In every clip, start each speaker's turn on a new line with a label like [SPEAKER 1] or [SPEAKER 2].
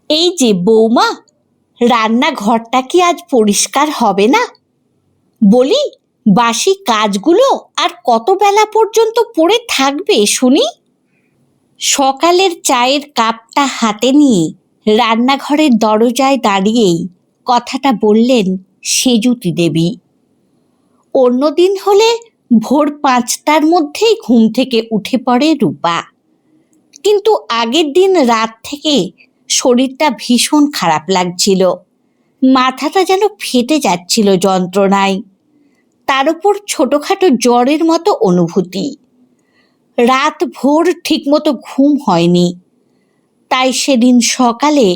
[SPEAKER 1] এই যে বৌমা, রান্নাঘরটা কি আজ পরিষ্কার হবে না? বলি, বাসি কাজগুলো আর কত বেলা পর্যন্ত পড়ে থাকবে শুনি? সকালের চায়ের কাপটা হাতে নিয়ে রান্নাঘরের দরজায় দাঁড়িয়েই কথাটা বললেন সেজুতি দেবী। অন্যদিন হলে ভোর 5টার মধ্যেই ঘুম থেকে উঠে পড়ে রূপা, কিন্তু আগের দিন রাত থেকে শরীরটা ভীষণ খারাপ লাগছিল। মাথাটা যেন ফেটে যাচ্ছিল যন্ত্রণায়, তার উপর ছোটখাটো জ্বরের মতো অনুভূতি। রাত ভোর ঠিকমতো ঘুম হয়নি, তাই সেদিন সকালে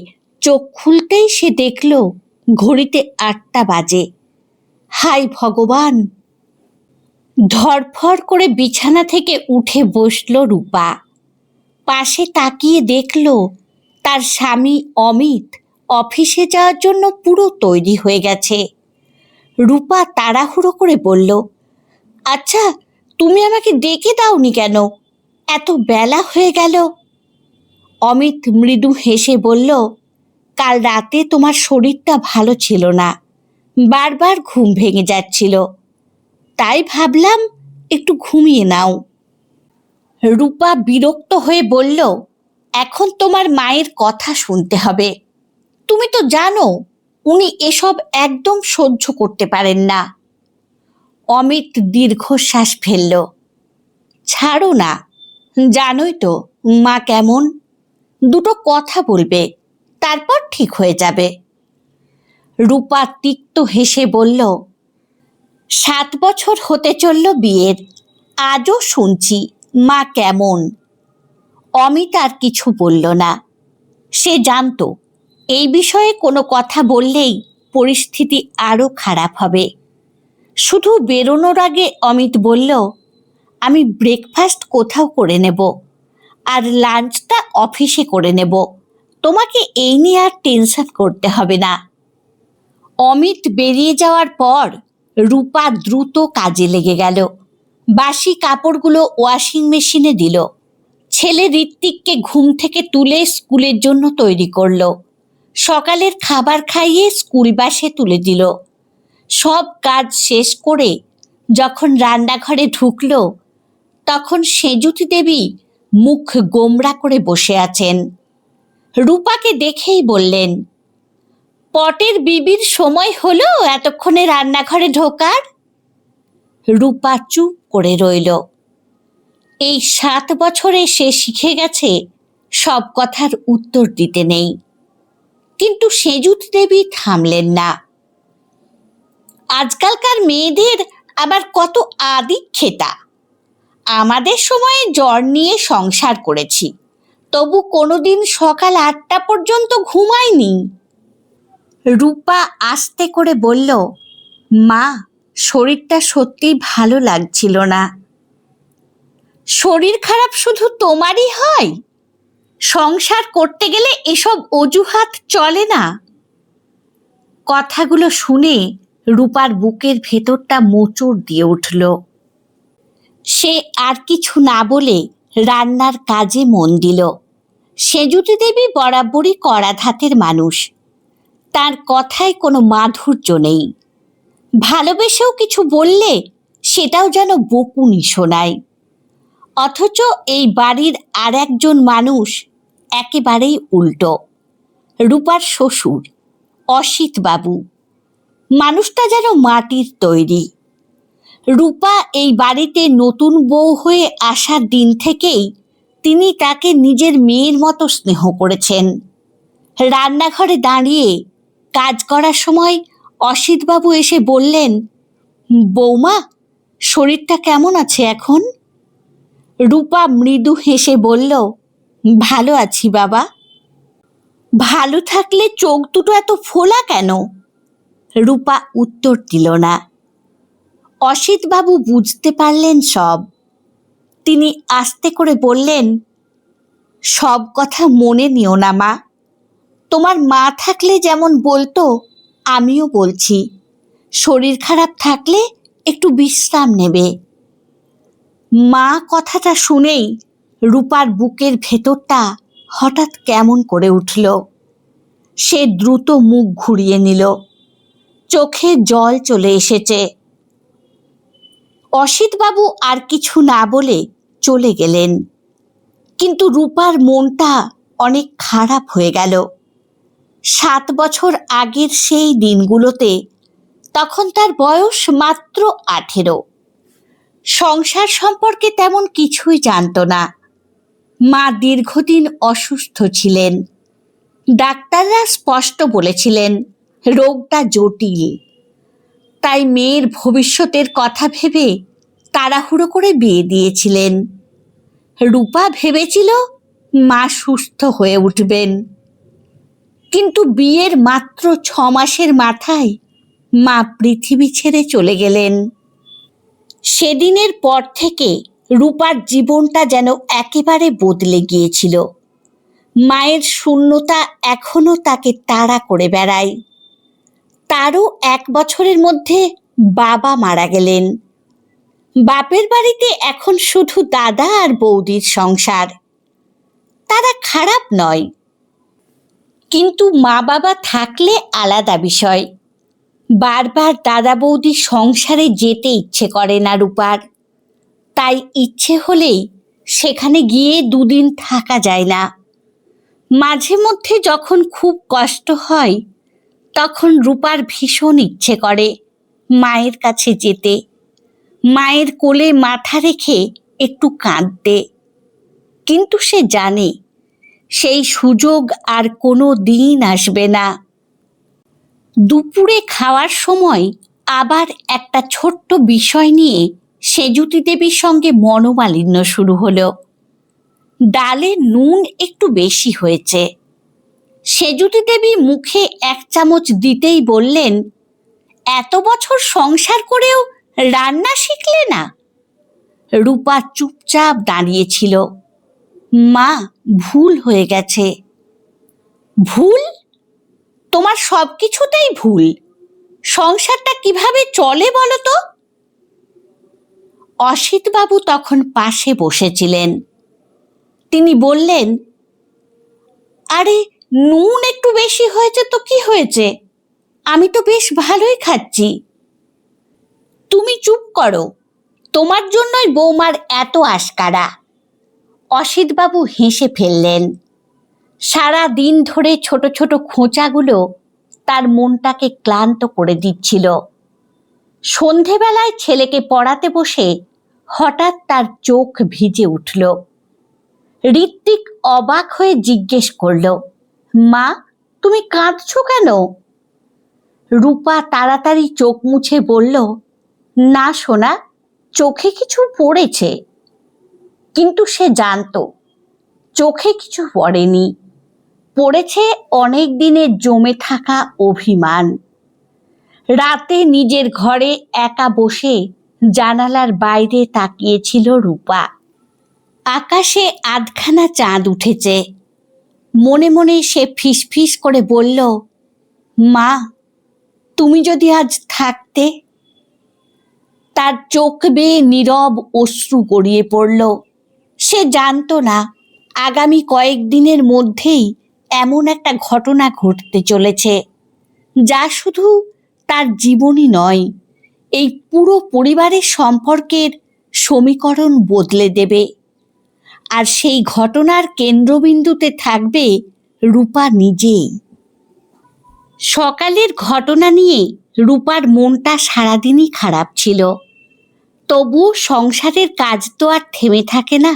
[SPEAKER 1] চোখ খুলতেই সে দেখল ঘড়িতে 8টা বাজে। হায় ভগবান! ধরফর করে বিছানা থেকে উঠে বসল রূপা। পাশে তাকিয়ে দেখল তার স্বামী অমিত অফিসে যাওয়ার জন্য পুরো তৈরি হয়ে গেছে। রূপা তাড়াহুড়ো করে বলল, আচ্ছা, তুমি আমাকে ডেকে দাওনি কেন? এত বেলা হয়ে গেল। অমিত মৃদু হেসে বলল, কাল রাতে তোমার শরীরটা ভালো ছিল না, বারবার ঘুম ভেঙে যাচ্ছিল, তাই ভাবলাম একটু ঘুমিয়ে নাও। রূপা বিরক্ত হয়ে বলল, এখন তোমার মায়ের কথা শুনতে হবে। তুমি তো জানো উনি এসব একদম সহ্য করতে পারেন না। অমিত দীর্ঘশ্বাস ফেলল। ছাড়ো না, জানোই তো মা কেমন। দুটো কথা বলবে, তারপর ঠিক হয়ে যাবে। রূপা তিক্ত হেসে বলল, 7 বছর হতে চলল বিয়ের, আজও শুনছি মা কেমন। অমিত আর কিছু বলল না। সে জানতো এই বিষয়ে কোনো কথা বললেই পরিস্থিতি আরো খারাপ হবে। শুধু বেরোনোর আগে অমিত বলল, আমি ব্রেকফাস্ট কোথাও করে নেব, আর লাঞ্চটা অফিসে করে নেব, তোমাকে এই নিয়ে আর টেনশন করতে হবে না। অমিত বেরিয়ে যাওয়ার পর রূপা দ্রুত কাজে লেগে গেল। বাসি কাপড়গুলো ওয়াশিং মেশিনে দিল। ছেলে ঋত্বিককে ঘুম থেকে তুলে স্কুলের জন্য তৈরি করলো। সকালের খাবার খাইয়ে স্কুল বাসে তুলে দিল। সব কাজ শেষ করে যখন রান্নাঘরে ঢুকল, তখন সেজুতি দেবী মুখ গোমড়া করে বসে আছেন। রূপাকে দেখেই বললেন, পটের বিবির সময় হলো এতক্ষণে রান্নাঘরে ঢোকার? রূপা চুপ করে রইল। এই 7 বছরে সে শিখে গেছে সব কথার উত্তর দিতে নেই। কিন্তু সেজুতি দেবী থামলেন না। আজকালকার মেয়েদের আবার কত আদিক্ষেতা। আমাদের সময়ে জ্বর নিয়ে সংসার করেছি, তবু কোনোদিন সকাল 8টা পর্যন্ত ঘুমায়নি। রূপা আস্তে করে বলল, মা, শরীরটা সত্যিই ভালো লাগছিল না। শরীর খারাপ শুধু তোমারই হয়? সংসার করতে গেলে এসব অজুহাত চলে না। কথাগুলো শুনে রূপার বুকের ভেতরটা মোচড় দিয়ে উঠল। সে আর কিছু না বলে রান্নার কাজে মন দিল। সেজুতি দেবী বরাবরই কড়া ধাতের মানুষ, তার কথায় কোনো মাধুর্য নেই। ভালোবেসেও কিছু বললে সেটাও যেন বকুনি শোনায়। অথচ এই বাড়ির আর একজন মানুষ একেবারেই উল্টো, রূপার শ্বশুর অসিত বাবু। মানুষটা যেন মাটির তৈরি। রূপা এই বাড়িতে নতুন বউ হয়ে আসার দিন থেকেই তিনি তাকে নিজের মেয়ের মতো স্নেহ করেছেন। রান্নাঘরে দাঁড়িয়ে কাজ করার সময় অসিতবাবু এসে বললেন, বৌমা, শরীরটা কেমন আছে এখন? রূপা মৃদু হেসে বলল, ভালো আছি বাবা। ভালো থাকলে চোখ দুটো এত ফোলা কেন? রূপা উত্তর দিল না। অসিতবাবু বুঝতে পারলেন সব। তিনি আস্তে করে বললেন, সব কথা মনে নিও না মা। তোমার মা থাকলে যেমন বলতো, আমিও বলছি, শরীর খারাপ থাকলে একটু বিশ্রাম নেবে। মা কথাটা শুনেই রূপার বুকের ভেতরটা হঠাৎ কেমন করে উঠল। সে দ্রুত মুখ ঘুরিয়ে নিল। চোখে জল চলে এসেছে। অসিতবাবু আর কিছু না বলে চলে গেলেন, কিন্তু রূপার মনটা অনেক খারাপ হয়ে গেল। 7 বছর আগের সেই দিনগুলোতে, তখন তার বয়স মাত্র 18। সংসার সম্পর্কে তেমন কিছুই জানত না। মা দীর্ঘদিন অসুস্থ ছিলেন। ডাক্তাররা স্পষ্ট বলেছিলেন রোগটা জটিল। তাই মেয়ের ভবিষ্যতের কথা ভেবে তাড়াহুড়ো করে বিয়ে দিয়েছিলেন। রূপা ভেবেছিল মা সুস্থ হয়ে উঠবেন, কিন্তু বিয়ের মাত্র 6 মাসের মাথায় মা পৃথিবী ছেড়ে চলে গেলেন। সেদিনের পর থেকে রূপার জীবনটা যেন একেবারে বদলে গিয়েছিল। মায়ের শূন্যতা এখনো তাকে তাড়া করে বেড়ায়। তারও 1 বছরের মধ্যে বাবা মারা গেলেন। বাপের বাড়িতে এখন শুধু দাদা আর বৌদির সংসার। তারা খারাপ নয়, কিন্তু মা বাবা থাকলে আলাদা বিষয়। বারবার দাদা বৌদির সংসারে যেতে ইচ্ছে করে না রূপার। তাই ইচ্ছে হলেই সেখানে গিয়ে 2 দিন থাকা যায় না। মাঝে মধ্যে যখন খুব কষ্ট হয়, তখন রূপার ভীষণ ইচ্ছে করে মায়ের কাছে যেতে, মায়ের কোলে মাথা রেখে একটু কাঁদতে। কিন্তু সে জানে সেই সুযোগ আর কোনো দিন আসবে না। দুপুরে খাওয়ার সময় আবার একটা ছোট্ট বিষয় নিয়ে সেজুতি দেবীর সঙ্গে মনোমালিন্য শুরু হলো। ডালে নুন একটু বেশি হয়েছে। সেজুতি দেবী মুখে 1 চামচ দিতেই বললেন, এত বছর সংসার করেও রান্না শিখলে না? রূপা চুপচাপ দাঁড়িয়েছিল। মা, ভুল হয়ে গেছে। ভুল? তোমার সব কিছুতেই ভুল। সংসারটা কিভাবে চলে বলো তো? অসিতবাবু তখন পাশে বসেছিলেন। তিনি বললেন, আরে নুন একটু বেশি হয়েছে তো কি হয়েছে? আমি তো বেশ ভালোই খাচ্ছি। তুমি চুপ করো, তোমার জন্যই বৌমার এত আশকারা। অসিতবাবু হেসে ফেললেন। সারা দিন ধরে ছোট ছোট খোঁচাগুলো তার মনটাকে ক্লান্ত করে দিচ্ছিল। সন্ধেবেলায় ছেলেকে পড়াতে বসে হঠাৎ তার চোখ ভিজে উঠল। ঋত্বিক অবাক হয়ে জিজ্ঞেস করল, মা, তুমি কাঁদছো কেন? রূপা তাড়াতাড়ি চোখ মুছে বলল, না সোনা, চোখে কিছু পড়েছে। কিন্তু সে জানত চোখে কিছু পড়েনি, পড়েছে অনেক দিনের জমে থাকা অভিমান। রাতে নিজের ঘরে একা বসে জানালার বাইরে তাকিয়েছিল রূপা। আকাশে 8খানা চাঁদ উঠেছে। মনে মনে সে ফিসফিস করে বলল, মা, তুমি যদি আজ থাকতে। তার চোখ বেয়ে নীরব অশ্রু গড়িয়ে পড়ল। সে জানত না আগামী কয়েকদিনের মধ্যেই এমন একটা ঘটনা ঘটতে চলেছে, যা শুধু তার জীবনই নয়, এই পুরো পরিবারের সম্পর্কের সমীকরণ বদলে দেবে। আর সেই ঘটনার কেন্দ্রবিন্দুতে থাকবে রূপা নিজেই। সকালের ঘটনা নিয়ে রূপার মনটা সারাদিনই খারাপ ছিল। তবু সংসারের কাজ তো আর থেমে থাকে না।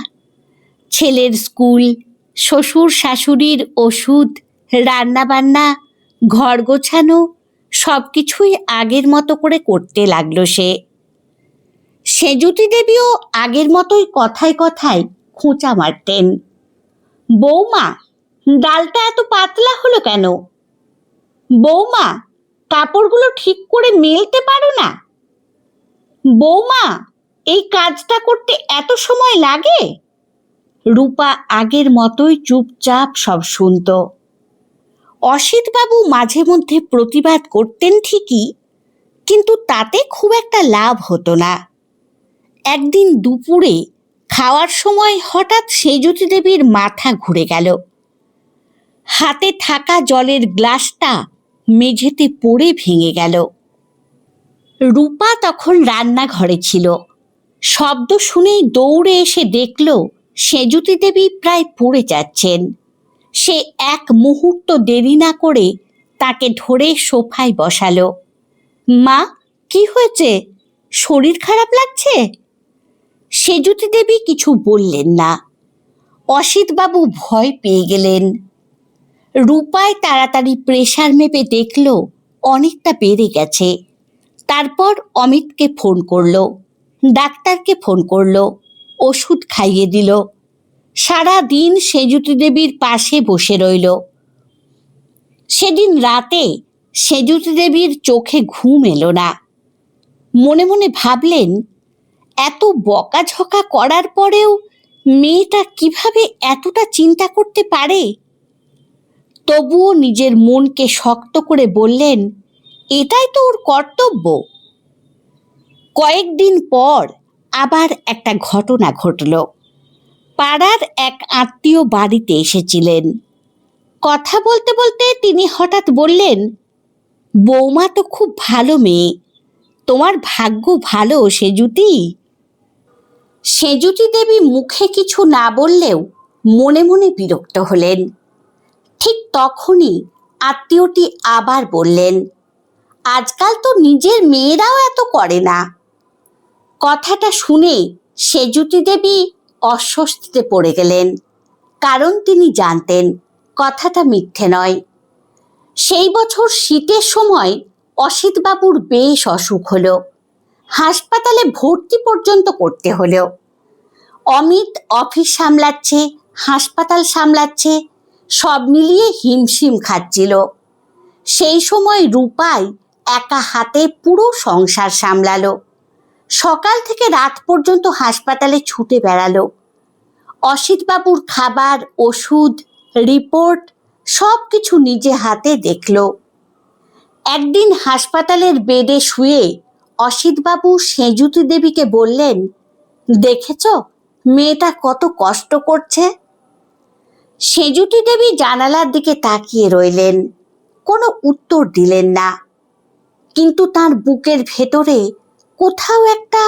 [SPEAKER 1] ছেলের স্কুল, শ্বশুর শাশুড়ির ওষুধ, রান্নাবান্না, ঘর গোছানো, সব কিছুই আগের মতো করে করতে লাগলো সে। সেজুতি দেবীও আগের মতোই কথায় কথায় খোঁচা মারতেন। বৌমা, ডালটা এত পাতলা হলো কেন? বৌমা, কাপড়গুলো ঠিক করে মেলতে পারো না? বৌমা, এই কাজটা করতে এত সময় লাগে? রূপা আগের মতোই চুপচাপ সব শুনত। অসিতবাবু মাঝে মধ্যে প্রতিবাদ করতেন ঠিকই, কিন্তু তাতে খুব একটা লাভ হতো না। একদিন দুপুরে খাওয়ার সময় হঠাৎ সেজুতি দেবীর মাথা ঘুরে গেল। হাতে থাকা জলের গ্লাসটা মেঝেতে পড়ে ভেঙে গেল। রূপা তখন রান্নাঘরে ছিল। শব্দ শুনেই দৌড়ে এসে দেখল সেজুতি দেবী প্রায় পড়ে যাচ্ছেন। সে এক মুহূর্ত দেরি না করে তাকে ধরে সোফায় বসালো। মা, কি হয়েছে? শরীর খারাপ লাগছে? সেজুতি দেবী কিছু বললেন না। অসিতবাবু ভয় পেয়ে গেলেন। রূপায় তাড়াতাড়ি প্রেশার মেপে দেখল অনেকটা বেড়ে গেছে। তারপর অমিতকে ফোন করলো, ডাক্তারকে ফোন করলো, ওষুধ খাইয়ে দিল। সারা দিন সেজুতি দেবীর পাশে বসে রইল। সেদিন রাতে সেজুতি দেবীর চোখে ঘুম এলো না। মনে মনে ভাবলেন, এত বকাঝকা করার পরেও মেয়েটা কিভাবে এতটা চিন্তা করতে পারে। তবুও নিজের মনকে শক্ত করে বললেন, এটাই তো ওর কর্তব্য। কয়েকদিন পর আবার একটা ঘটনা ঘটল। পাড়ার এক আত্মীয় বাড়িতে এসেছিলেন। কথা বলতে বলতে তিনি হঠাৎ বললেন, বৌমা তো খুব ভালো মেয়ে, তোমার ভাগ্য ভালো সেজুতি। সেজুতি দেবী মুখে কিছু না বললেও মনে মনে বিরক্ত হলেন। ঠিক তখনই আত্মীয়টি আবার বললেন, আজকাল তো নিজের মেয়েরাও এত করে না। কথাটা শুনে সেজুতি দেবী অস্বস্তিতে পড়ে গেলেন, কারণ তিনি জানতেন কথাটা মিথ্যে নয়। সেই বছর শীতের সময় অসিতবাবুর বেশ অসুখ হলো। হাসপাতালে ভর্তি পর্যন্ত করতে হলো। অমিত অফিস সামলাচ্ছে, হাসপাতাল সামলাচ্ছে, সব মিলিয়ে হিমশিম খাচ্ছিল। সেই সময় রূপাই একা হাতে পুরো সংসার সামলালো। সকাল থেকে রাত পর্যন্ত হাসপাতালে ছুটে বেড়ালো। অসিতবাবুর খাবার, ওষুধ, রিপোর্ট সব কিছু নিজে হাতে দেখল। একদিন হাসপাতালের বেডে শুয়ে অসিতবাবু সেজুতি দেবীকে বললেন, দেখেছ মেয়েটা কত কষ্ট করছে। সেজুতি দেবী জানালার দিকে তাকিয়ে রইলেন, কোনো উত্তর দিলেন না। কিন্তু তার বুকের ভেতরে কোথাও একটা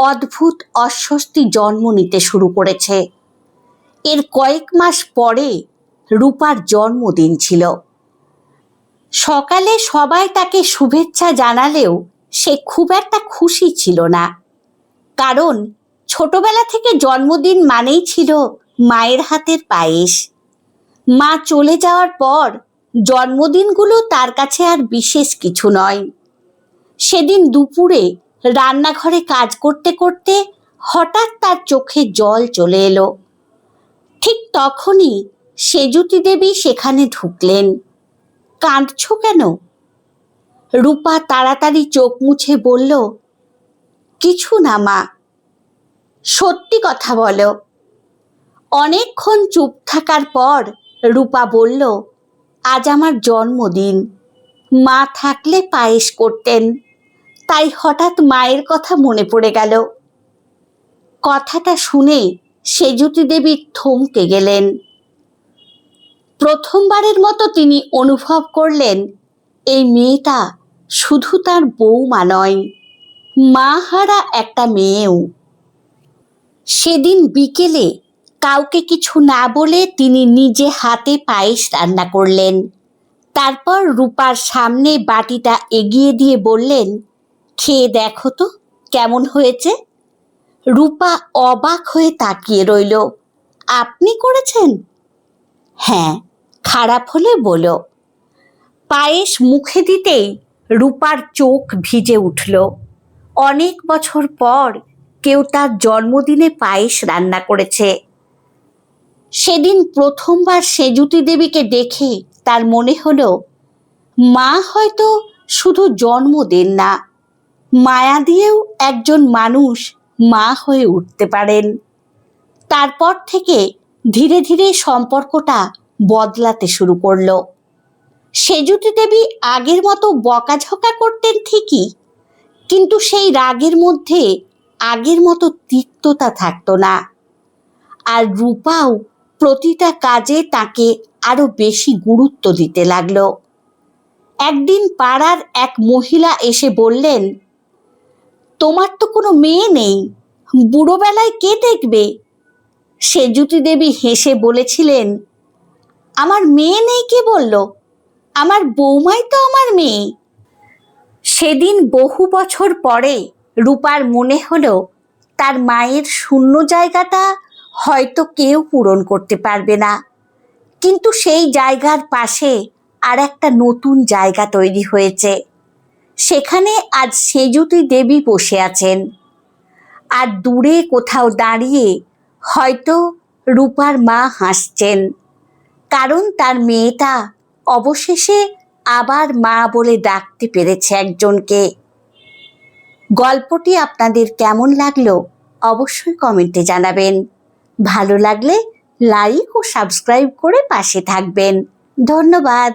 [SPEAKER 1] অদ্ভুত অস্বস্তি জন্ম নিতে শুরু করেছে। এর কয়েক মাস পরে রূপার জন্মদিন ছিল। সকালে সবাই তাকে শুভেচ্ছা জানালেও সে খুব একটা খুশি ছিল না, কারণ ছোটবেলা থেকে জন্মদিন মানেই ছিল মায়ের হাতের পায়েস। মা চলে যাওয়ার পর জন্মদিনগুলো তার কাছে আর বিশেষ কিছু নয়। সেদিন দুপুরে রান্নাঘরে কাজ করতে করতে হঠাৎ তার চোখে জল চলে এলো। ঠিক তখনই সেজুতি দেবী সেখানে ঢুকলেন। কাঁদছো কেন? রূপা তাড়াতাড়ি চোখ মুছে বলল, কিছু না মা। সত্যি কথা বলো। অনেকক্ষণ চুপ থাকার পর রূপা বলল, আজ আমার জন্মদিন। মা থাকলে পায়েস করতেন, তাই হঠাৎ মায়ের কথা মনে পড়ে গেল। কথাটা শুনে সেজুতি দেবী থমকে গেলেন। প্রথমবারের মতো তিনি অনুভব করলেন, এই মেয়েটা শুধু তার বউমা নয়, মা হারা একটা মেয়েও। সেদিন বিকেলে কাউকে কিছু না বলে তিনি নিজে হাতে পায়েস রান্না করলেন। তারপর রূপার সামনে বাটিটা এগিয়ে দিয়ে বললেন, খেয়ে দেখো তো কেমন হয়েছে। রূপা অবাক হয়ে তাকিয়ে রইল। আপনি করেছেন? হ্যাঁ, খারাপ হলে বলো। পায়েস মুখে দিতেই রূপার চোখ ভিজে উঠল। অনেক বছর পর কেউ তার জন্মদিনে পায়েস রান্না করেছে। সেদিন প্রথমবার সেজুতি দেবীকে দেখে তার মনে হলো, মা হয়তো শুধু জন্ম দেন না, মায়া দিয়েও একজন মানুষ মা হয়ে উঠতে পারেন। তারপর থেকে ধীরে ধীরে সম্পর্কটা বদলাতে শুরু করলো। সেজুতি দেবী আগের মতো বকাঝকা করতেন ঠিকই, কিন্তু সেই রাগের মধ্যে আগের মতো তিক্ততা থাকতো না। আর রূপাও প্রতিটা কাজে তাকে আরো বেশি গুরুত্ব দিতে লাগলো। একদিন পাড়ার এক মহিলা এসে বললেন, তোমার তো কোনো মেয়ে নেই, বুড়োবেলায় কে দেখবে? সেজুতি দেবী হেসে বলেছিলেন, আমার মেয়ে নেই কে বলল? আমার বৌমাই তো আমার মেয়ে। সেদিন বহু বছর পরে রূপার মনে হলো তার মায়ের শূন্য জায়গাটা হয়তো কেউ পূরণ করতে পারবে না, কিন্তু সেই জায়গার পাশে আর একটা নতুন জায়গা তৈরি হয়েছে। সেখানে আজ সেজুতি দেবী বসে আছেন, আর দূরে কোথাও দাঁড়িয়ে হয়তো রূপার মা হাসছেন, কারণ তার মেয়েটা অবশেষে আবার মা বলে ডাকতে পেরেছে একজনকে। গল্পটি আপনাদের কেমন লাগলো অবশ্যই কমেন্টে জানাবেন। ভালো লাগলে লাইক ও সাবস্ক্রাইব করে পাশে থাকবেন। ধন্যবাদ।